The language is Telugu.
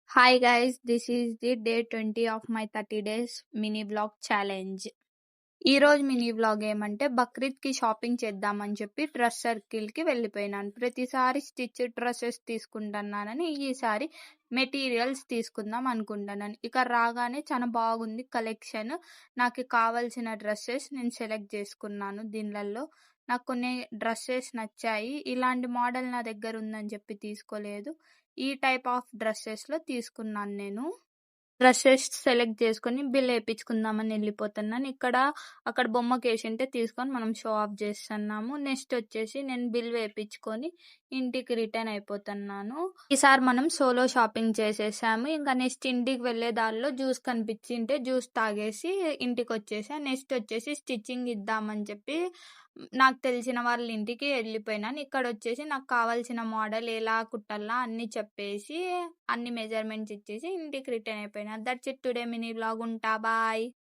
Hi guys, this is the day 20 of my 30 days mini vlog challenge. ఈరోజు మినీ వ్లాగ్ ఏమంటే బక్రీద్‌కి షాపింగ్ చేద్దామని చెప్పి డ్రెస్ సర్కిల్‌కి వెళ్ళిపోయినాను. ప్రతిసారి స్టిచ్ డ్రెసెస్ తీసుకుంటున్నానని ఈసారి మెటీరియల్స్ తీసుకుందాం అనుకుంటున్నాను. ఇక రాగానే చాలా బాగుంది కలెక్షన్. నాకు కావాల్సిన డ్రెసెస్ నేను సెలెక్ట్ చేసుకున్నాను దీనిలలో. నాకు కొన్ని డ్రెసెస్ నచ్చాయి. ఇలాంటి మోడల్ నా దగ్గర ఉందని చెప్పి తీసుకోలేదు. ఈ టైప్ ఆఫ్ డ్రెసెస్‌లో తీసుకున్నాను నేను. డ్రెసెస్ సెలెక్ట్ చేసుకొని బిల్ ఏపిచ్చుకుందామని ఎళ్ళిపోతున్నాను. అక్కడ బొమ్మకేసింటే తీసుకొని మనం షో ఆఫ్ చేస్తున్నాము. నెక్స్ట్ వచ్చేసి నేను బిల్ వేపిచ్చుకొని ఇంటికి రిటర్న్ అయిపోతున్నాను. ఈసారి మనం సోలో షాపింగ్ చేసేసాము. ఇంకా నెక్స్ట్ ఇంటికి వెళ్ళే దారిలో జ్యూస్ కనిపించింటే జ్యూస్ తాగేసి ఇంటికొచ్చేసా. నెక్స్ట్ వచ్చేసి స్టిచ్చింగ్ ఇద్దామని చెప్పి నాకు తెలిసిన వాళ్ళ ఇంటికి వెళ్ళిపోయినాను. ఇక్కడొచ్చేసి నాకు కావాల్సిన మోడల్ ఎలా కుట్టాలా అన్నీ చెప్పేసి, అన్ని మెజర్‌మెంట్స్ ఇచ్చేసి ఇంటికి రిటర్న్ అయిపోయినా. That's it today mini vlog. ఉంటా. బాయ్.